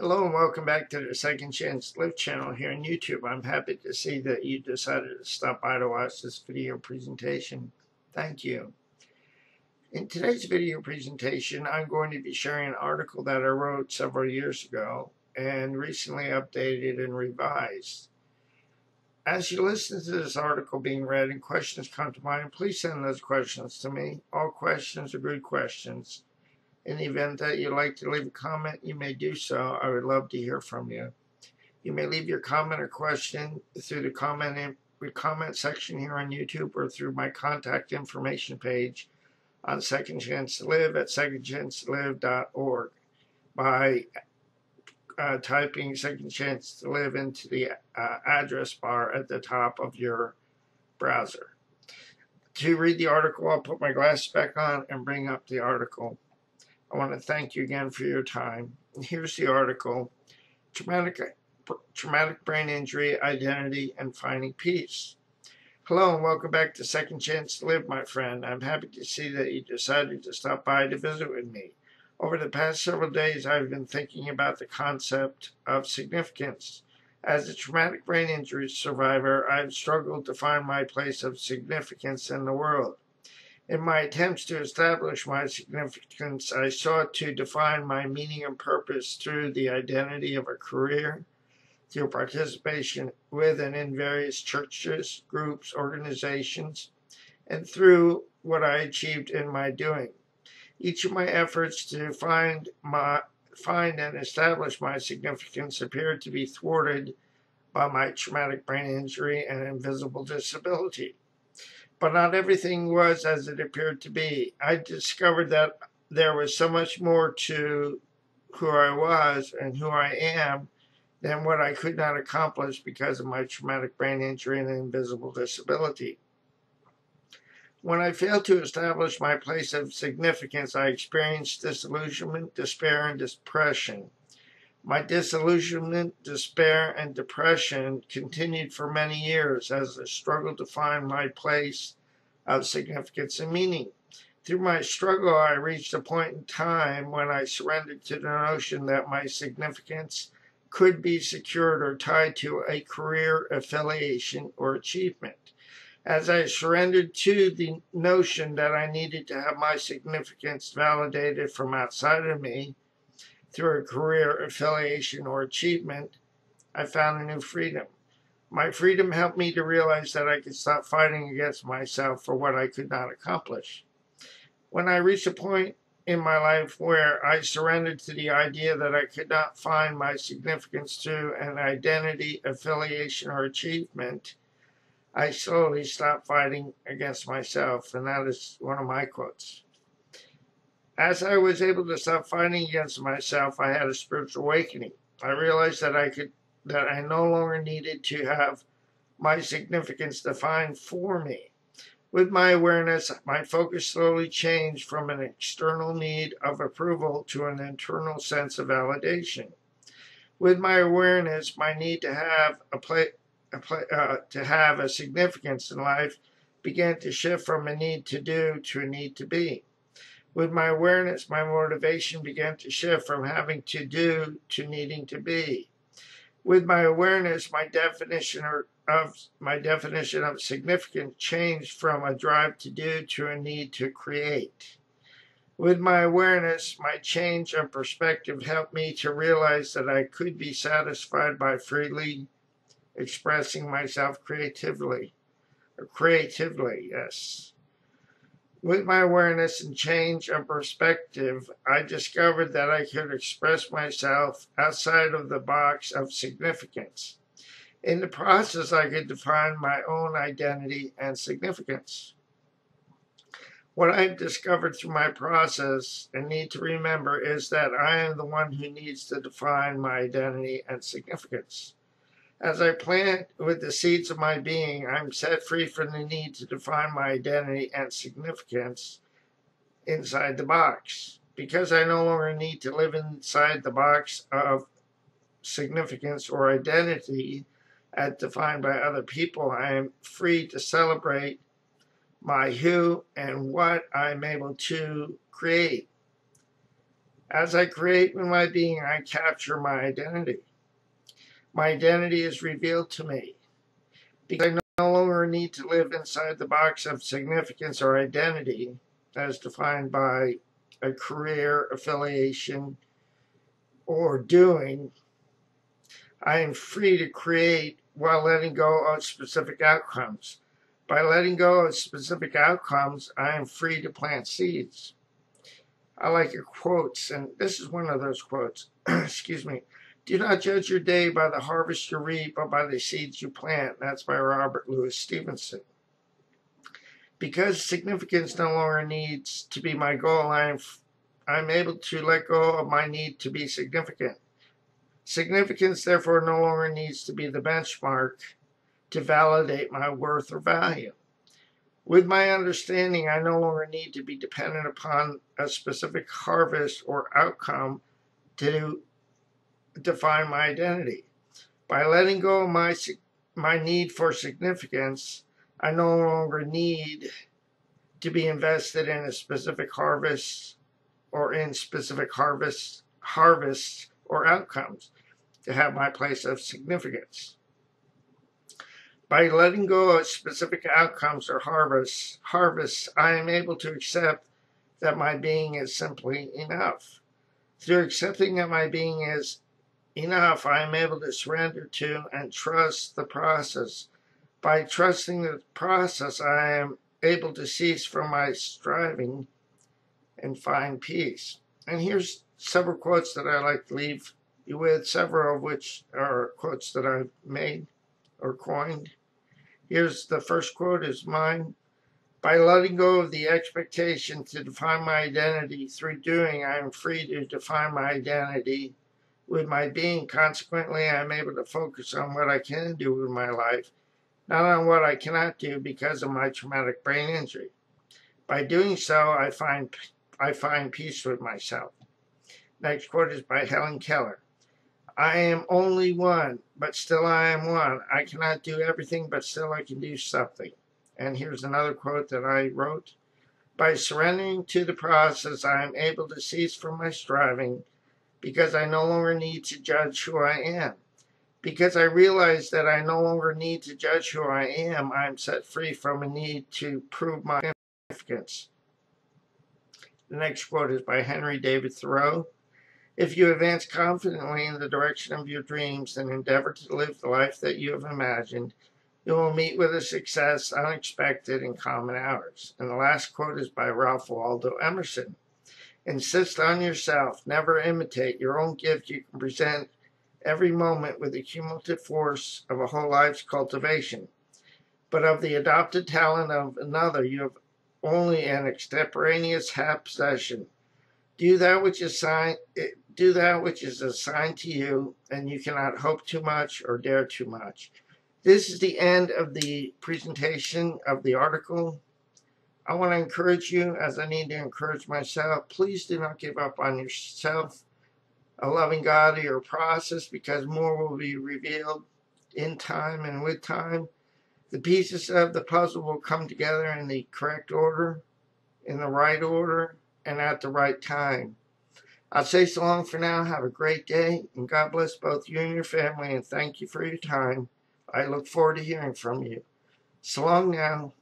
Hello and welcome back to the Second Chance Live channel here on YouTube. I'm happy to see that you decided to stop by to watch this video presentation. Thank you. In today's video presentation, I'm going to be sharing an article that I wrote several years ago and recently updated and revised. As you listen to this article being read and questions come to mind, please send those questions to me. All questions are good questions. In the event that you'd like to leave a comment, you may do so. I would love to hear from you. You may leave your comment or question through the comment section here on YouTube or through my contact information page on Second Chance to Live at secondchancelive.org by typing Second Chance to Live into the address bar at the top of your browser. To read the article, I'll put my glasses back on and bring up the article. I want to thank you again for your time. Here's the article: Traumatic Brain Injury, Identity, and Finding Peace. Hello and welcome back to Second Chance to Live, my friend. I'm happy to see that you decided to stop by to visit with me. Over the past several days, I've been thinking about the concept of significance. As a traumatic brain injury survivor, I've struggled to find my place of significance in the world. In my attempts to establish my significance, I sought to define my meaning and purpose through the identity of a career, through participation with and in various churches, groups, organizations, and through what I achieved in my doing. Each of my efforts to find and establish my significance appeared to be thwarted by my traumatic brain injury and invisible disability. But not everything was as it appeared to be. I discovered that there was so much more to who I was and who I am than what I could not accomplish because of my traumatic brain injury and invisible disability. When I failed to establish my place of significance, I experienced disillusionment, despair, and depression. My disillusionment, despair, and depression continued for many years as I struggled to find my place of significance and meaning. Through my struggle, I reached a point in time when I surrendered to the notion that my significance could be secured or tied to a career, affiliation, or achievement. As I surrendered to the notion that I needed to have my significance validated from outside of me, through a career, affiliation, or achievement, I found a new freedom. My freedom helped me to realize that I could stop fighting against myself for what I could not accomplish. When I reached a point in my life where I surrendered to the idea that I could not find my significance through an identity, affiliation, or achievement, I slowly stopped fighting against myself, and that is one of my quotes. As I was able to stop fighting against myself, I had a spiritual awakening. I realized that I no longer needed to have my significance defined for me. With my awareness, my focus slowly changed from an external need of approval to an internal sense of validation. With my awareness, my need to have a significance in life began to shift from a need to do to a need to be. With my awareness, my motivation began to shift from having to do to needing to be. With my awareness, my definition of significance changed from a drive to do to a need to create. With my awareness, my change of perspective helped me to realize that I could be satisfied by freely expressing myself creatively, yes. With my awareness and change of perspective, I discovered that I could express myself outside of the box of significance. In the process, I could define my own identity and significance. What I've discovered through my process and need to remember is that I am the one who needs to define my identity and significance. As I plant with the seeds of my being, I'm set free from the need to define my identity and significance inside the box. Because I no longer need to live inside the box of significance or identity as defined by other people, I am free to celebrate my who and what I'm able to create. As I create with my being, I capture my identity. My identity is revealed to me because I no longer need to live inside the box of significance or identity as defined by a career, affiliation, or doing. I am free to create while letting go of specific outcomes. By letting go of specific outcomes, I am free to plant seeds. I like your quotes, and this is one of those quotes. Excuse me. Do not judge your day by the harvest you reap, but by the seeds you plant. That's by Robert Louis Stevenson. Because significance no longer needs to be my goal, I'm able to let go of my need to be significant. Significance, therefore, no longer needs to be the benchmark to validate my worth or value. With my understanding, I no longer need to be dependent upon a specific harvest or outcome to define my identity. By letting go of my need for significance, I no longer need to be invested in a specific harvest or in specific harvests or outcomes to have my place of significance. By letting go of specific outcomes or harvests, I am able to accept that my being is simply enough. Through accepting that my being is enough, I am able to surrender to and trust the process. By trusting the process, I am able to cease from my striving and find peace. And here's several quotes that I like to leave you with, several of which are quotes that I've made or coined. Here's the first quote is mine. By letting go of the expectation to define my identity through doing, I am free to define my identity with my being. Consequently, I am able to focus on what I can do with my life, not on what I cannot do because of my traumatic brain injury. By doing so, I find peace with myself. Next quote is by Helen Keller. I am only one, but still I am one. I cannot do everything, but still I can do something. And here's another quote that I wrote. By surrendering to the process, I am able to cease from my striving because I no longer need to judge who I am. Because I realize that I no longer need to judge who I am, I am set free from a need to prove my significance. The next quote is by Henry David Thoreau. If you advance confidently in the direction of your dreams and endeavor to live the life that you have imagined, you will meet with a success unexpected in common hours. And the last quote is by Ralph Waldo Emerson. Insist on yourself. Never imitate. Your own gift you can present every moment with the cumulative force of a whole life's cultivation. But of the adopted talent of another, you have only an extemporaneous half possession. Do that which is assigned to you, and you cannot hope too much or dare too much. This is the end of the presentation of the article. I want to encourage you, as I need to encourage myself, please do not give up on yourself, a loving God, or your process, because more will be revealed in time and with time. The pieces of the puzzle will come together in the correct order, in the right order, and at the right time. I'll say so long for now. Have a great day, and God bless both you and your family, and thank you for your time. I look forward to hearing from you. So long now.